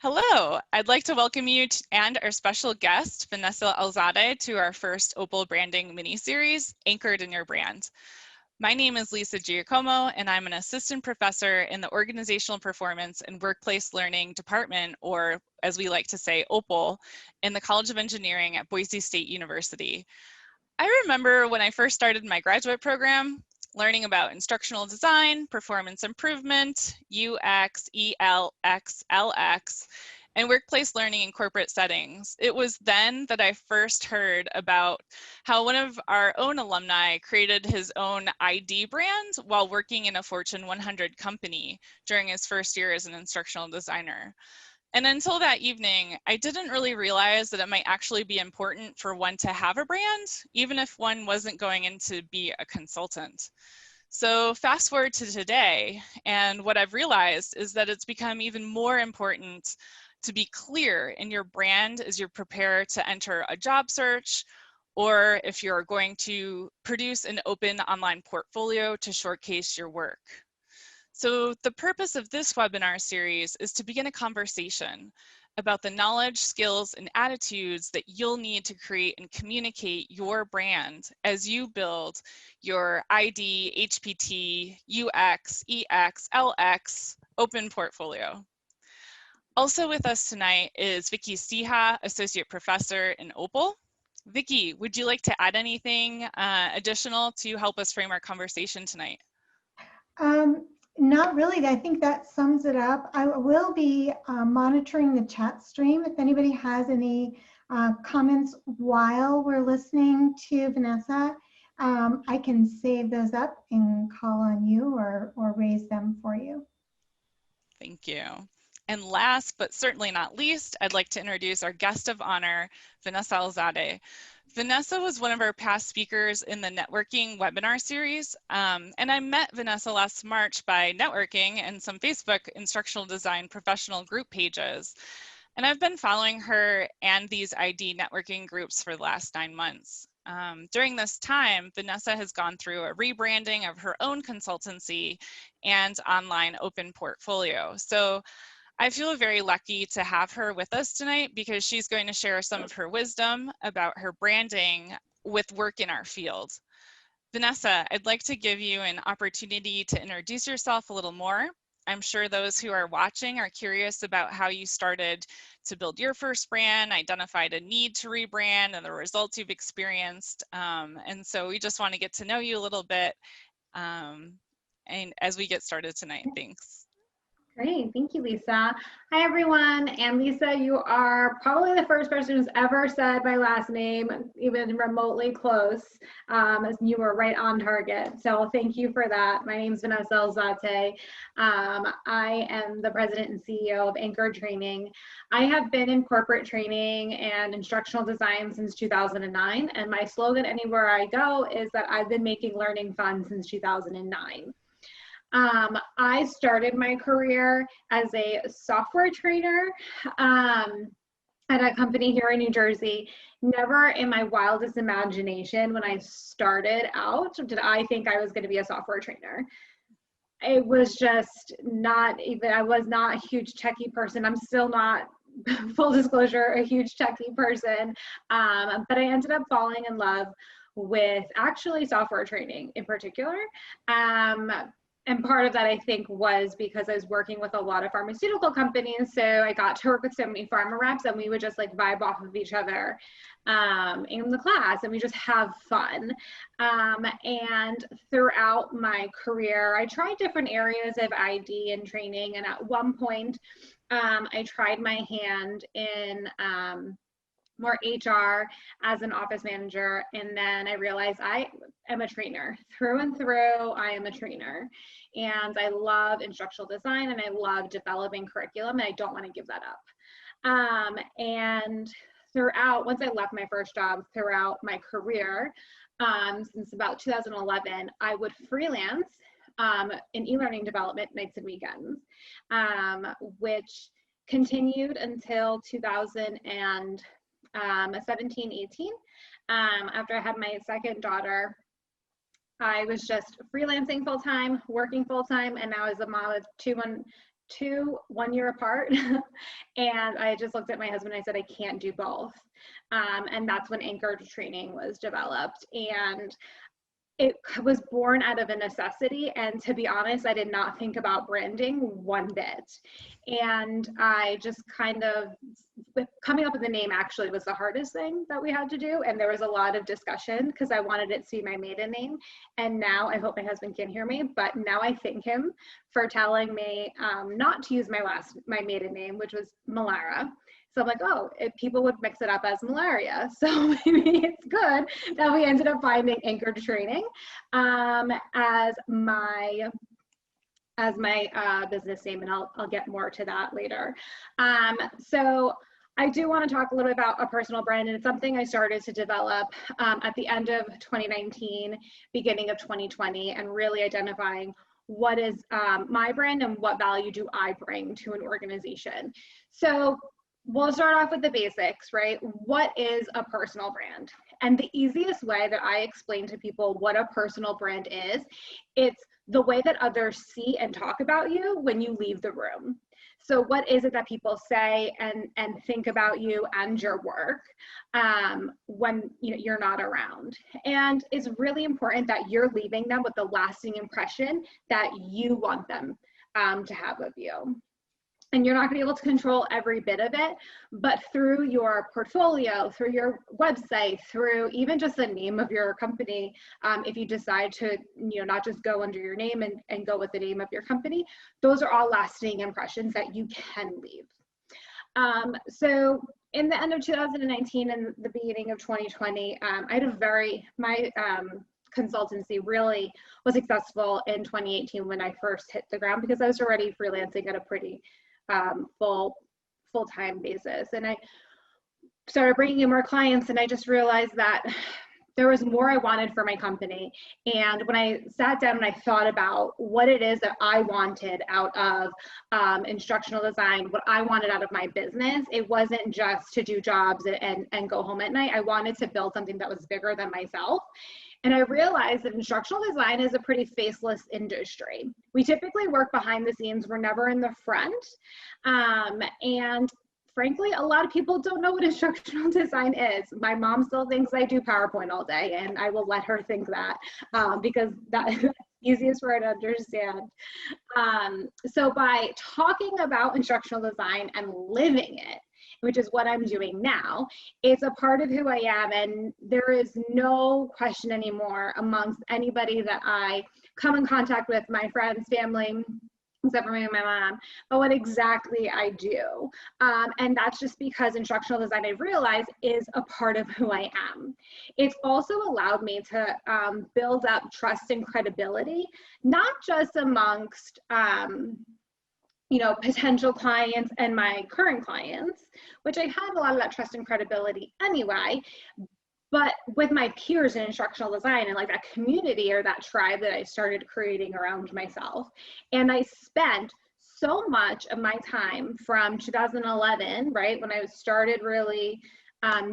Hello, I'd like to welcome you and our special guest, Vanessa Alzade, to our first Opal Branding mini-series, Anchored in Your Brand. My name is Lisa Giacomo, and I'm an assistant professor in the Organizational Performance and Workplace Learning Department, or as we like to say, Opal, in the College of Engineering at Boise State University. I remember when I first started my graduate program, learning about instructional design, performance improvement, UX, ELX, LX, and workplace learning in corporate settings. It was then that I first heard about how one of our own alumni created his own ID brand while working in a Fortune 100 company during his first year as an instructional designer. And until that evening, I didn't really realize that it might actually be important for one to have a brand, even if one wasn't going in to be a consultant. So fast forward to today, and what I've realized is that it's become even more important to be clear in your brand as you prepare to enter a job search, or if you're going to produce an open online portfolio to showcase your work. So the purpose of this webinar series is to begin a conversation about the knowledge, skills, and attitudes that you'll need to create and communicate your brand as you build your ID, HPT, UX, EX, LX open portfolio. Also with us tonight is Vicky Stiha, Associate Professor in Opal. Vicky, would you like to add anything additional to help us frame our conversation tonight? Not really. I think that sums it up. I will be monitoring the chat stream. If anybody has any comments while we're listening to Vanessa, I can save those up and call on you or raise them for you. Thank you. And last, but certainly not least, I'd like to introduce our guest of honor, Vanessa Alzade. Vanessa was one of our past speakers in the networking webinar series, and I met Vanessa last March by networking and some Facebook instructional design professional group pages. And I've been following her and these ID networking groups for the last 9 months. During this time, Vanessa has gone through a rebranding of her own consultancy and online open portfolio. So I feel very lucky to have her with us tonight because she's going to share some of her wisdom about her branding with work in our field. Vanessa, I'd like to give you an opportunity to introduce yourself a little more. I'm sure those who are watching are curious about how you started to build your first brand, identified a need to rebrand, and the results you've experienced. And so we just want to get to know you a little bit and as we get started tonight. Thanks. Great, thank you, Lisa. Hi, everyone. And Lisa, you are probably the first person who's ever said my last name, even remotely close, as you were right on target. So thank you for that. My name is Vanessa Alzade. I am the president and CEO of Anchored Training. I have been in corporate training and instructional design since 2009. And my slogan anywhere I go is that I've been making learning fun since 2009. I started my career as a software trainer at a company here in New Jersey. Never in my wildest imagination when I started out did I think I was going to be a software trainer. It was just not even, I was not a huge techie person. I'm still not, full disclosure, a huge techie person. But I ended up falling in love with actually software training in particular. And part of that, I think, was because I was working with a lot of pharmaceutical companies. So I got to work with so many pharma reps, and we would just like vibe off of each other in the class, and we just have fun. And throughout my career, I tried different areas of ID and training. And at one point, I tried my hand in more HR as an office manager. And then I realized I am a trainer through and through. I am a trainer and I love instructional design and I love developing curriculum and I don't want to give that up. And throughout, once I left my first job, throughout my career, since about 2011, I would freelance in e-learning development nights and weekends, which continued until 2017, 18. After I had my second daughter, I was just freelancing full-time, working full-time, and now as a mom of two 1 year apart. And I just looked at my husband and I said, I can't do both. And that's when Anchored Training was developed. And it was born out of a necessity. And to be honest, I did not think about branding one bit. And I just kind of, coming up with the name actually was the hardest thing that we had to do. And there was a lot of discussion because I wanted it to be my maiden name. And now, I hope my husband can hear me, but now I thank him for telling me not to use my maiden name, which was Malara. So I'm like, oh, people would mix it up as malaria. So maybe it's good that we ended up finding Anchored Training as my business name, and I'll get more to that later. So I do want to talk a little bit about a personal brand, and it's something I started to develop at the end of 2019, beginning of 2020, and really identifying what is my brand and what value do I bring to an organization. So we'll start off with the basics, right? What is a personal brand? And the easiest way that I explain to people what a personal brand is, it's the way that others see and talk about you when you leave the room. So what is it that people say and think about you and your work when you're not around? And it's really important that you're leaving them with the lasting impression that you want them to have of you. And you're not going to be able to control every bit of it, but through your portfolio, through your website, through even just the name of your company, if you decide to not just go under your name and go with the name of your company, those are all lasting impressions that you can leave. So in the end of 2019 and the beginning of 2020, I had my consultancy really was successful in 2018 when I first hit the ground, because I was already freelancing at a pretty full-time basis. And I started bringing in more clients, and I just realized that there was more I wanted for my company. And when I sat down and I thought about what it is that I wanted out of instructional design, what I wanted out of my business, it wasn't just to do jobs and go home at night. I wanted to build something that was bigger than myself. And I realized that instructional design is a pretty faceless industry. We typically work behind the scenes. We're never in the front. And frankly, a lot of people don't know what instructional design is. My mom still thinks I do PowerPoint all day, and I will let her think that because that's the easiest for her to understand. So by talking about instructional design and living it, which is what I'm doing now, it's a part of who I am, and there is no question anymore amongst anybody that I come in contact with, my friends, family, except for me and my mom, but what exactly I do. And that's just because instructional design, I've realized, is a part of who I am. It's also allowed me to build up trust and credibility, not just amongst potential clients and my current clients, which I had a lot of that trust and credibility anyway, but with my peers in instructional design and like that community or that tribe that I started creating around myself. And I spent so much of my time from 2011, right, when I started really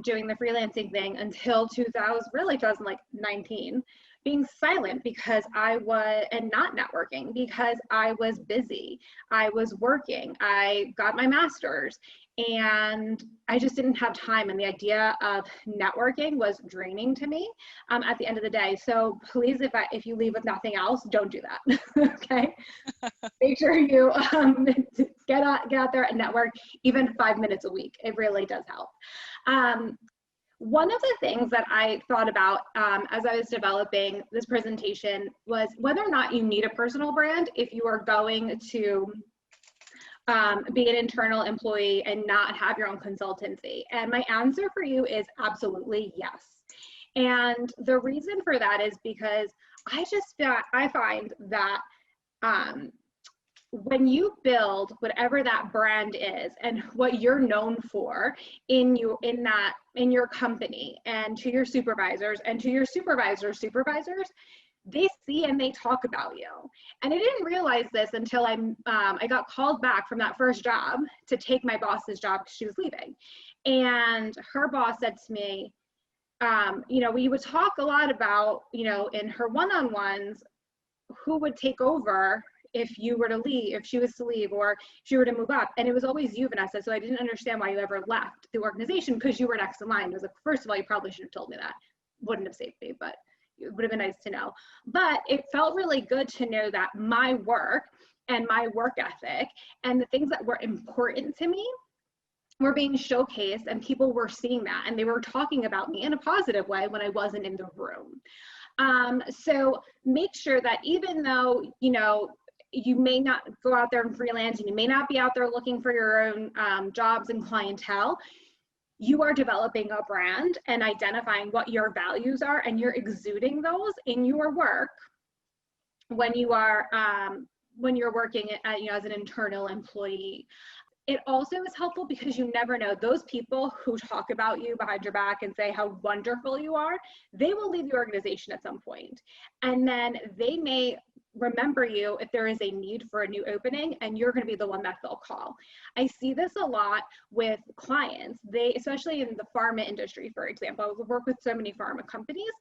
doing the freelancing thing, until 2019, being silent because and not networking because I was busy. I was working. I got my master's, and I just didn't have time. And the idea of networking was draining to me at the end of the day. So please, if you leave with nothing else, don't do that. Okay. Make sure you get out there and network, even 5 minutes a week. It really does help. One of the things that I thought about as I was developing this presentation was whether or not you need a personal brand if you are going to be an internal employee and not have your own consultancy. And my answer for you is absolutely yes. And the reason for that is because I find that when you build whatever that brand is and what you're known for in your company, and to your supervisors and to your supervisors, they see and they talk about you. And I didn't realize this until I got called back from that first job to take my boss's job because she was leaving. And her boss said to me, we would talk a lot about, in her one-on-ones, who would take over if you were to leave, if she was to leave, or if she were to move up. And it was always you, Vanessa. So I didn't understand why you ever left the organization, because you were next in line. It was like, first of all, you probably should have told me that. Wouldn't have saved me, but it would have been nice to know. But it felt really good to know that my work and my work ethic and the things that were important to me were being showcased, and people were seeing that, and they were talking about me in a positive way when I wasn't in the room. So make sure that even though, you know, you may not go out there and freelance, and you may not be out there looking for your own jobs and clientele, you are developing a brand and identifying what your values are, and you're exuding those in your work when you are when you're working you know, as an internal employee. It also is helpful because you never know, those people who talk about you behind your back and say how wonderful you are, they will leave the organization at some point. And then they may remember you if there is a need for a new opening, and you're going to be the one that they'll call. I see this a lot with clients. They, especially in the pharma industry, for example, I work with so many pharma companies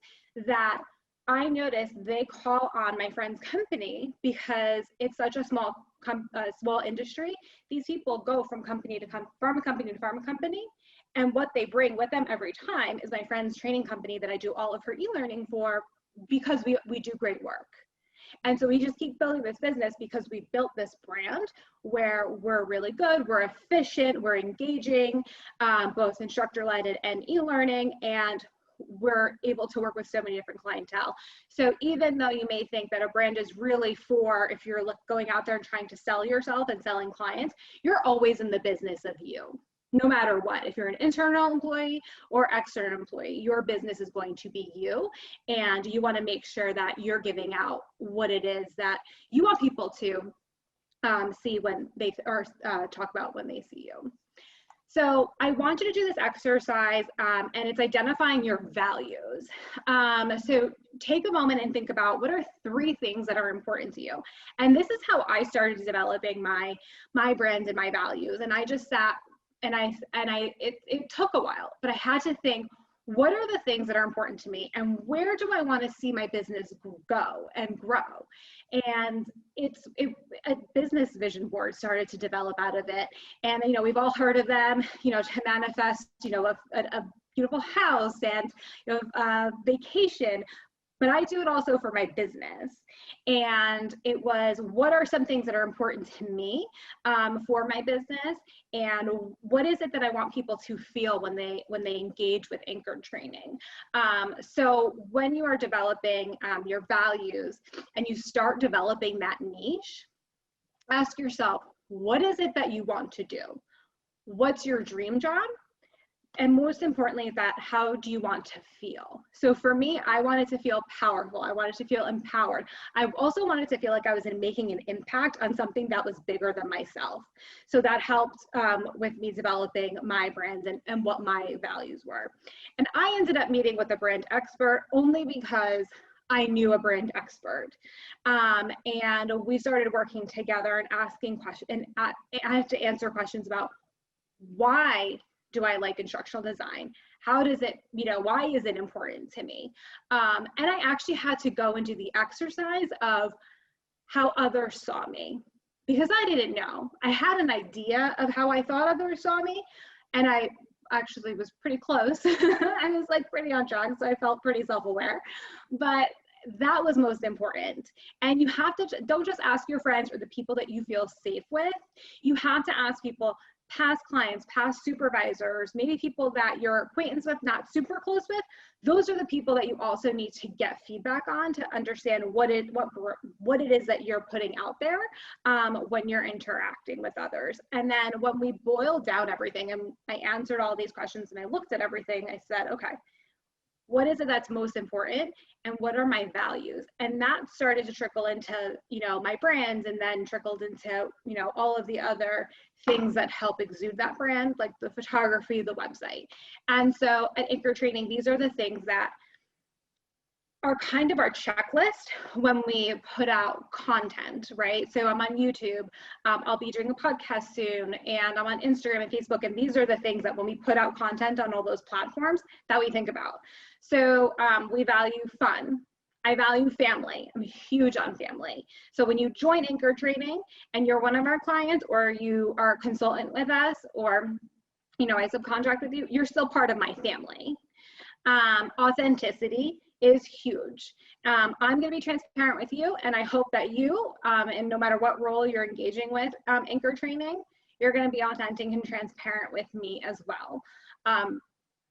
that I notice they call on my friend's company because it's such a small industry. These people go from company to pharma company to pharma company, and what they bring with them every time is my friend's training company that I do all of her e-learning for, because we do great work. And so we just keep building this business because we built this brand where we're really good, we're efficient, we're engaging, both instructor-led and e-learning, and we're able to work with so many different clientele. So even though you may think that a brand is really for if you're going out there and trying to sell yourself and selling clients, you're always in the business of you. No matter what, if you're an internal employee or external employee, your business is going to be you, and you want to make sure that you're giving out what it is that you want people to see when they, or talk about when they see you. So I want you to do this exercise, and it's identifying your values. So take a moment and think about, what are 3 things that are important to you? And this is how I started developing my brand and my values. And I just sat and it took a while, but I had to think, what are the things that are important to me, and where do I want to see my business go and grow? And a business vision board started to develop out of it. And, you know, we've all heard of them, you know, to manifest, you know, a beautiful house and, you know, a vacation. But I do it also for my business. And it was, what are some things that are important to me for my business? And what is it that I want people to feel when they engage with Anchored Training? So when you are developing your values and you start developing that niche, ask yourself, what is it that you want to do? What's your dream job? And most importantly, that how do you want to feel? So for me, I wanted to feel powerful. I wanted to feel empowered. I also wanted to feel like I was making an impact on something that was bigger than myself. So that helped with me developing my brand and what my values were. And I ended up meeting with a brand expert only because I knew a brand expert. And we started working together and asking questions. And I had to answer questions about, why do I like instructional design? How does it, you know, why is it important to me? And I actually had to go and do the exercise of how others saw me, because I didn't know. I had an idea of how I thought others saw me, and I actually was pretty close. I was like pretty on track, so I felt pretty self-aware, but that was most important. And you have to, don't just ask your friends or the people that you feel safe with. You have to ask people, past clients, past supervisors, maybe people that you're acquaintance with, not super close with. Those are the people that you also need to get feedback on to understand what it is that you're putting out there when you're interacting with others. And then when we boiled down everything and I answered all these questions and I looked at everything, I said, okay, what is it that's most important, and what are my values? And that started to trickle into, you know, my brands, and then trickled into, you know, all of the other things that help exude that brand, like the photography, the website. And so at Anchored Training, these are the things that are kind of our checklist when we put out content, right? So I'm on YouTube, I'll be doing a podcast soon, and I'm on Instagram and Facebook, and these are the things that when we put out content on all those platforms that we think about. So we value fun. I value family. I'm huge on family. So when you join Anchor Training and you're one of our clients, or you are a consultant with us, or I subcontract with you, you're still part of my family. Authenticity is huge. I'm going to be transparent with you, and I hope that you, and no matter what role you're engaging with Anchor Training, you're going to be authentic and transparent with me as well.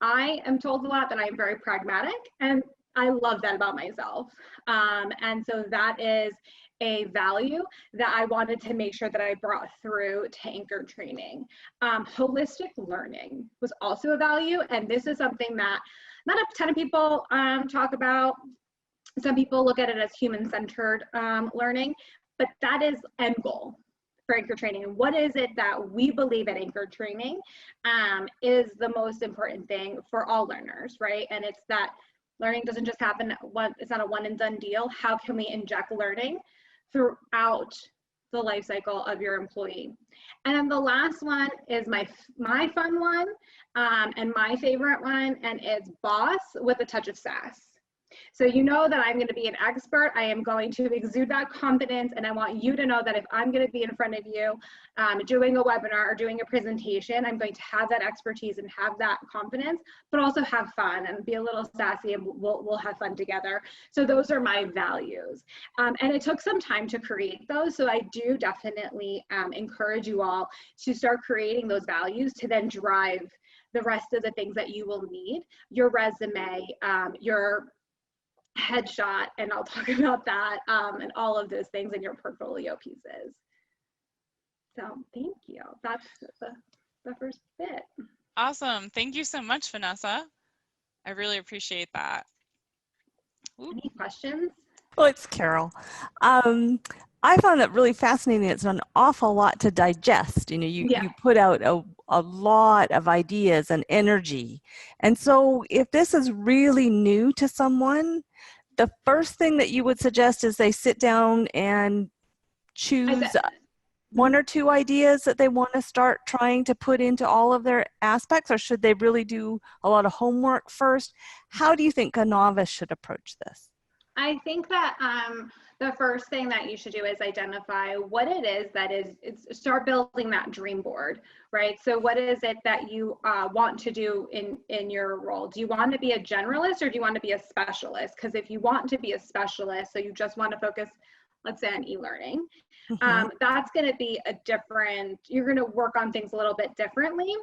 I am told a lot that I'm very pragmatic, and I love that about myself. And so that is a value that I wanted to make sure that I brought through to Anchor Training. Holistic learning was also a value, and this is something that not a ton of people talk about. Some people look at it as human-centered learning, but that is end goal for Anchor Training. And what is it that we believe at Anchor Training is the most important thing for all learners, right? And it's that learning doesn't just happen it's not a one and done deal. How can we inject learning throughout the life cycle of your employee? And then the last one is my fun one, and my favorite one, and it's boss with a touch of sass. So you know that I'm going to be an expert. I am going to exude that confidence, and I want you to know that if I'm going to be in front of you doing a webinar or doing a presentation, I'm going to have that expertise and have that confidence, but also have fun and be a little sassy, and we'll have fun together. So those are my values. And it took some time to create those. So I do definitely encourage you all to start creating those values to then drive the rest of the things that you will need, your resume, your headshot, and I'll talk about that, and all of those things in your portfolio pieces. So thank you. That's the first bit. Awesome. Thank you so much, Vanessa. I really appreciate that. Ooh. Any questions? Well, it's Carol. I found it really fascinating. It's an awful lot to digest. You put out a lot of ideas and energy. And so if this is really new to someone, the first thing that you would suggest is they sit down and choose one or two ideas that they want to start trying to put into all of their aspects, or should they really do a lot of homework first? How do you think a novice should approach this? I think that the first thing that you should do is identify what it is start building that dream board, right? So what is it that you want to do in your role? Do you want to be a generalist, or do you want to be a specialist? Because if you want to be a specialist, so you just want to focus, let's say, on e-learning, that's going to be you're going to work on things a little bit differently.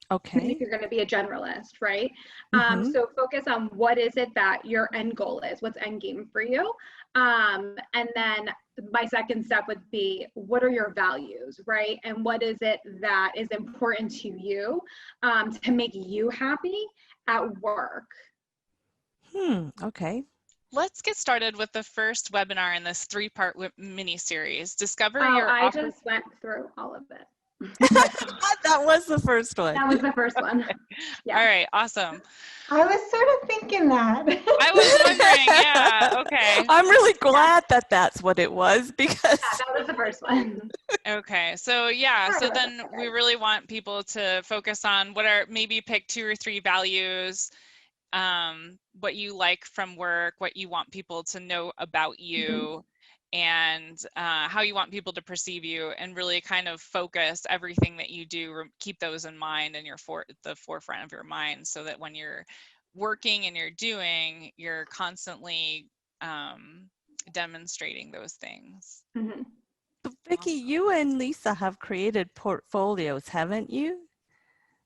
Okay. If you're going to be a generalist, right? So focus on what is it that your end goal is, what's end game for you. And then my second step would be, what are your values, right? And what is it that is important to you to make you happy at work? Okay. Let's get started with the first webinar in this 3-part mini-series. Discover your I just went through all of it. That was the first one. That was the first one. Yeah. All right, awesome. I was sort of thinking that. I was wondering, yeah, okay. I'm really glad that that's what it was, because that was the first one. Okay, so then we really want people to focus on maybe pick 2 or 3 values, what you like from work, what you want people to know about you, and how you want people to perceive you, and really kind of focus everything that you do, keep those in mind in the forefront of your mind, so that when you're working and you're doing, you're constantly demonstrating those things. So Vicki, you and Lisa have created portfolios, haven't you?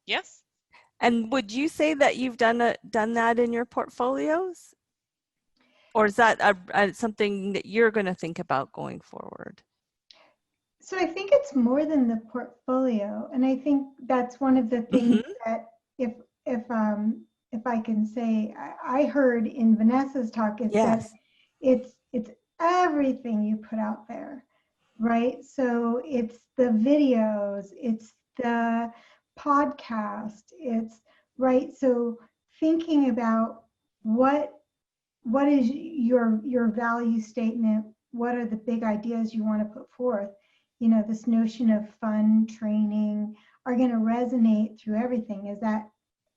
Yes. And would you say that you've done that in your portfolios? Or is that something that you're going to think about going forward? So I think it's more than the portfolio, and I think that's one of the things that if I can say, I heard in Vanessa's talk is that it's everything you put out there, right? So it's the videos, it's the podcast, it's right. So thinking about what is your value statement? What are the big ideas you want to put forth? This notion of fun training are going to resonate through everything. Is that?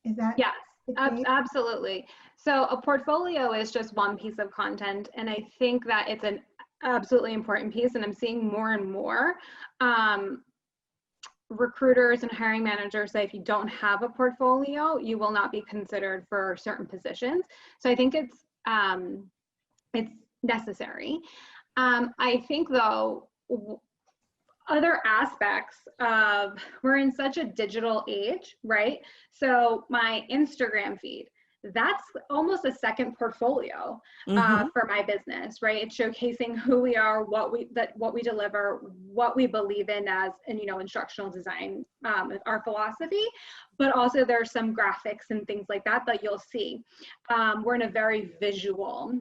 Yes. Absolutely. So a portfolio is just one piece of content, and I think that it's an absolutely important piece, and I'm seeing more and more recruiters and hiring managers say if you don't have a portfolio, you will not be considered for certain positions. So I think it's necessary. I think though, other aspects of, we're in such a digital age, right? So my Instagram feed, that's almost a second portfolio for my business, right? It's showcasing who we are, what we deliver, what we believe in as, and instructional design, our philosophy, but also there's some graphics and things like that that you'll see. We're in a very visual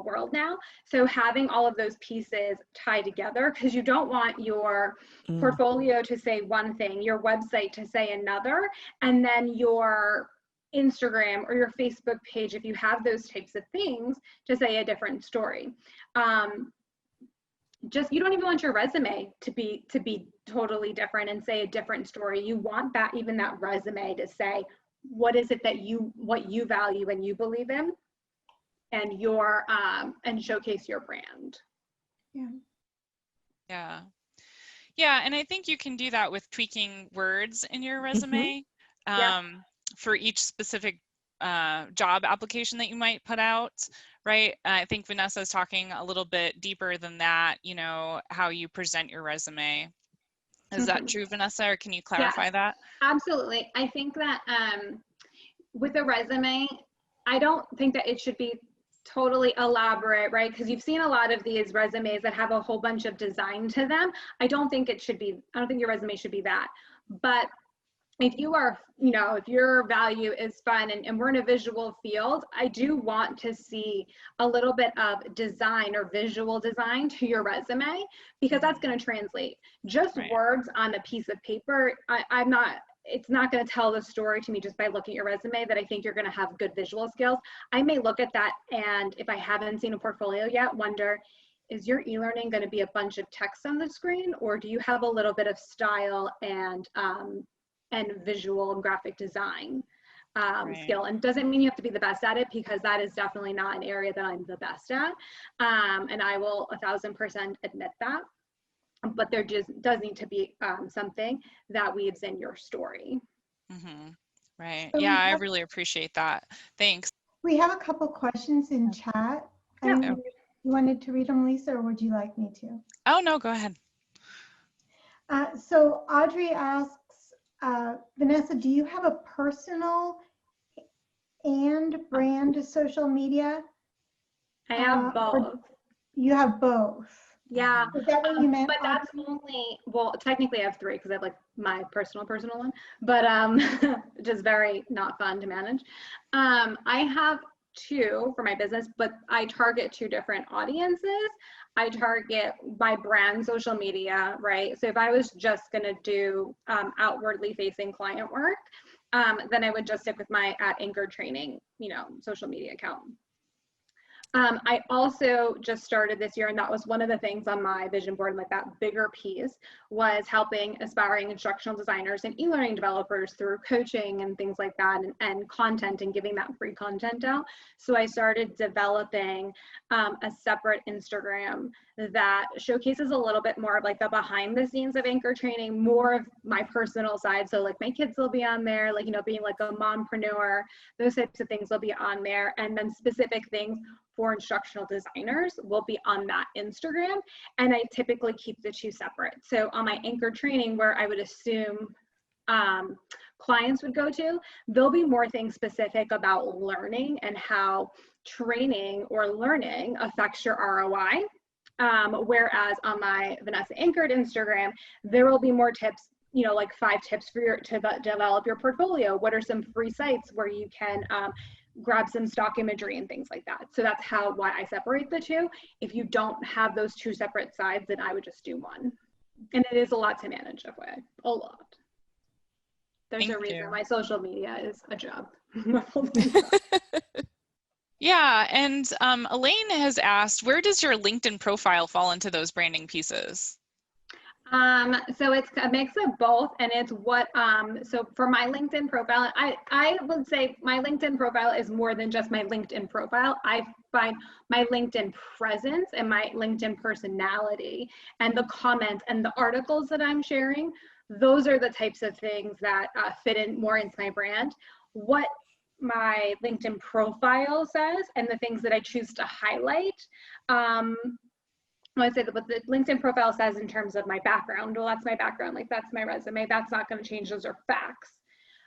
world now. So having all of those pieces tied together, because you don't want your portfolio to say one thing, your website to say another, and then your Instagram or your Facebook page, if you have those types of things, to say a different story. Just, you don't even want your resume to be totally different and say a different story. You want that, even that resume, to say what is it that what you value and you believe in, and and showcase your brand. Yeah, and I think you can do that with tweaking words in your resume for each specific job application that you might put out, right? I think Vanessa is talking a little bit deeper than that, how you present your resume. Is that true, Vanessa, or can you clarify that? Absolutely. I think that with a resume, I don't think that it should be totally elaborate, right? Because you've seen a lot of these resumes that have a whole bunch of design to them. I don't think your resume should be that. But if you are, if your value is fun and we're in a visual field, I do want to see a little bit of design or visual design to your resume, because that's going to translate. Just words on a piece of paper, it's not going to tell the story to me just by looking at your resume that I think you're going to have good visual skills. I may look at that, and if I haven't seen a portfolio yet, wonder, is your e-learning going to be a bunch of text on the screen, or do you have a little bit of style and visual and graphic design skill? And doesn't mean you have to be the best at it, because that is definitely not an area that I'm the best at. And I will 1000% admit that. But there just does need to be something that weaves in your story. Right. Yeah, I really appreciate that. Thanks. We have a couple questions in chat. You wanted to read them, Lisa, or would you like me to? Oh, no, go ahead. So Audrey asks, Vanessa, do you have a personal and brand social media? I have both. You have both? Yeah. Is that what you meant? But that's only, well, technically I have 3, because I have like my personal one, but just very not fun to manage. I have 2 for my business, but I target 2 different audiences. I target by brand social media, right? So if I was just gonna do outwardly facing client work, then I would just stick with my @Anchored Training, social media account. I also just started this year, and that was one of the things on my vision board, like that bigger piece, was helping aspiring instructional designers and e-learning developers through coaching and things like that, and content, and giving that free content out. So I started developing a separate Instagram that showcases a little bit more of like the behind the scenes of Anchored Training, more of my personal side. So like my kids will be on there, like, being like a mompreneur, those types of things will be on there. And then specific things for instructional designers will be on that Instagram. And I typically keep the 2 separate. So on my Anchored Training, where I would assume clients would go to, there'll be more things specific about learning and how training or learning affects your ROI. Whereas on my Vanessa Anchored Instagram, there will be more tips, like 5 tips for to develop your portfolio. What are some free sites where you can grab some stock imagery and things like that. So that's why I separate the 2. If you don't have those 2 separate sides, then I would just do one. And it is a lot to manage, FYI, a lot. There's a reason why social media is a job. Yeah, and Elaine has asked, where does your LinkedIn profile fall into those branding pieces? So it's a mix of both, and it's what, so for my LinkedIn profile, I would say my LinkedIn profile is more than just my LinkedIn profile. I find my LinkedIn presence and my LinkedIn personality and the comments and the articles that I'm sharing, those are the types of things that fit in more into my brand. What my LinkedIn profile says and the things that I choose to highlight, I would say that what the LinkedIn profile says in terms of my background, well, that's my background, like that's my resume, that's not going to change, those are facts.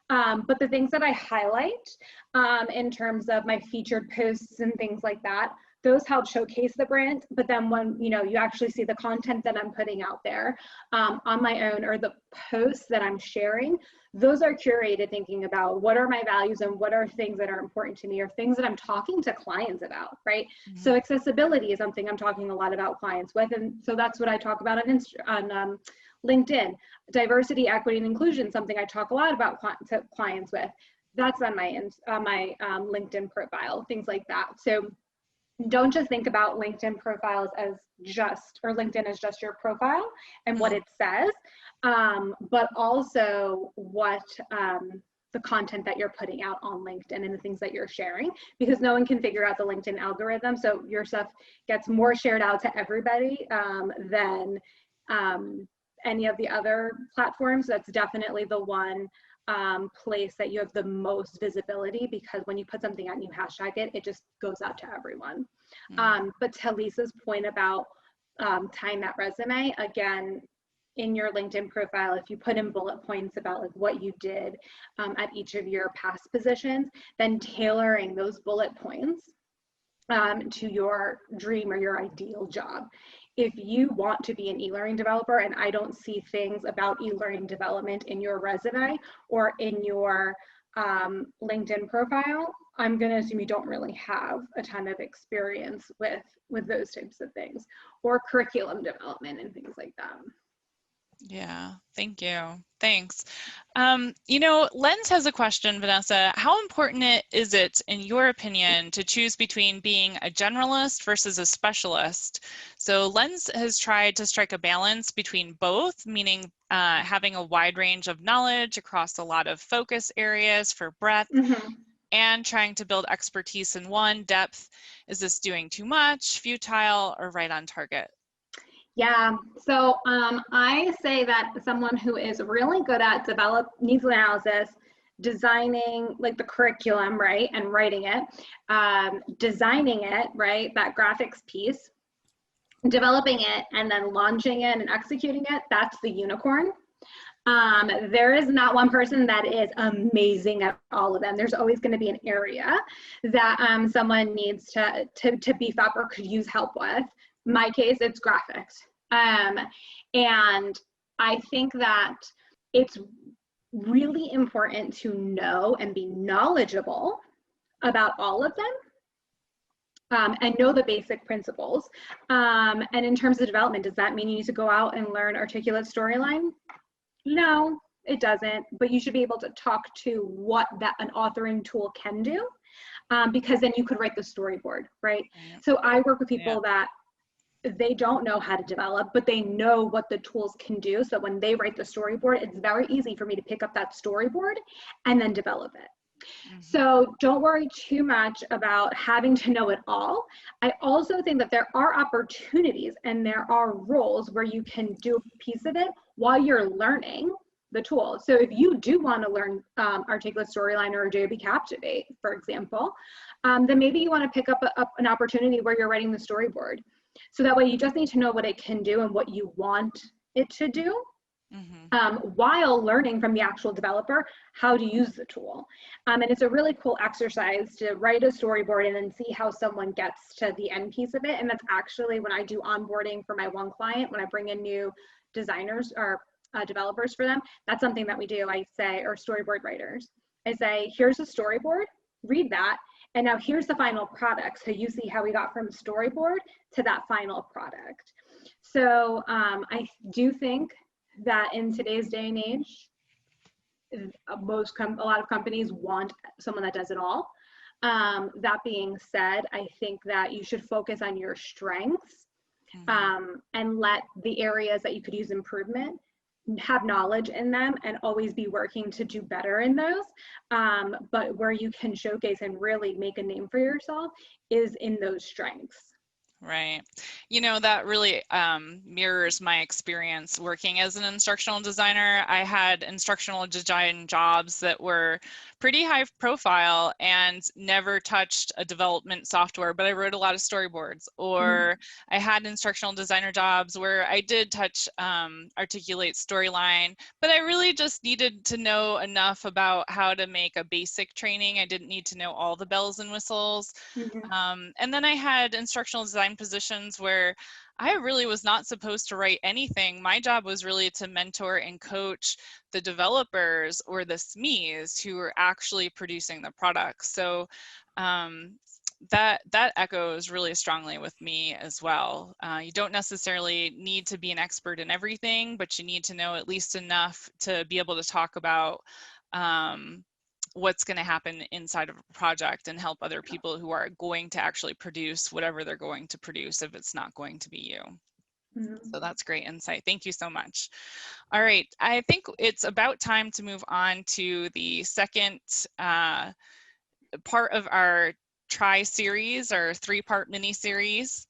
But the things that I highlight in terms of my featured posts and things like that, those help showcase the brand. But then when you actually see the content that I'm putting out there on my own, or the posts that I'm sharing, those are curated thinking about what are my values and what are things that are important to me, or things that I'm talking to clients about, right? Mm-hmm. So accessibility is something I'm talking a lot about clients with, and so that's what I talk about on LinkedIn. Diversity, equity, and inclusion, something I talk a lot about to clients with. That's on my LinkedIn profile, things like that. So don't just think about LinkedIn profiles as or LinkedIn as just your profile and what it says, but also what the content that you're putting out on LinkedIn and the things that you're sharing, because no one can figure out the LinkedIn algorithm. So your stuff gets more shared out to everybody than any of the other platforms. That's definitely the one place that you have the most visibility, because when you put something out and you hashtag it, it just goes out to everyone. But to Lisa's point about tying that resume, again, in your LinkedIn profile, if you put in bullet points about like what you did at each of your past positions, then tailoring those bullet points to your dream or your ideal job. If you want to be an e-learning developer and I don't see things about e-learning development in your resume or in your LinkedIn profile, I'm going to assume you don't really have a ton of experience with those types of things, or curriculum development and things like that. Yeah, thank you. Thanks. Lens has a question, Vanessa. How important is it, in your opinion, to choose between being a generalist versus a specialist? So Lens has tried to strike a balance between both, meaning having a wide range of knowledge across a lot of focus areas for breadth, and trying to build expertise in one, depth. Is this doing too much, futile, or right on target? Yeah, so I say that someone who is really good at needs analysis, designing like the curriculum, right, and writing it, designing it, right, that graphics piece, developing it, and then launching it and executing it, that's the unicorn. There is not one person that is amazing at all of them. There's always going to be an area that someone needs to beef up or could use help with. In my case, it's graphics. And I think that it's really important to know and be knowledgeable about all of them, and know the basic principles. And in terms of development, does that mean you need to go out and learn articulate storyline? No, it doesn't, but you should be able to talk to what an authoring tool can do, because then you could write the storyboard, right? So I work with people that they don't know how to develop, but they know what the tools can do. So when they write the storyboard, it's very easy for me to pick up that storyboard and then develop it. So don't worry too much about having to know it all. I also think that there are opportunities and there are roles where you can do a piece of it while you're learning the tool. So if you do want to learn Articulate Storyline or Adobe Captivate, for example, then maybe you want to pick up an opportunity where you're writing the storyboard. So that way you just need to know what it can do and what you want it to do, while learning from the actual developer how to use the tool. And it's a really cool exercise to write a storyboard and then see how someone gets to the end piece of it. And that's actually when I do onboarding for my one client, when I bring in new designers or developers for them, that's something that we do. I say, or storyboard writers, I say, here's a storyboard, read that. And now here's the final product. So you see how we got from storyboard to that final product. So I do think that in today's day and age, a lot of companies want someone that does it all. That being said, I think that you should focus on your strengths and let the areas that you could use improvement have knowledge in them and always be working to do better in those. But where you can showcase and really make a name for yourself is in those strengths. Right. You know, that really mirrors my experience working as an instructional designer. I had instructional design jobs that were pretty high profile and never touched a development software, but I wrote a lot of storyboards. Or I had instructional designer jobs where I did touch articulate storyline, but I really just needed to know enough about how to make a basic training. I didn't need to know all the bells and whistles. And then I had instructional design positions where I really was not supposed to write anything. My job was really to mentor and coach the developers or the SMEs who were actually producing the products. So that echoes really strongly with me as well. You don't necessarily need to be an expert in everything, but you need to know at least enough to be able to talk about what's going to happen inside of a project and help other people who are going to actually produce whatever they're going to produce if it's not going to be you. So that's great insight. Thank you so much. All right, I think it's about time to move on to the second part of our Try series, our 3-part mini series.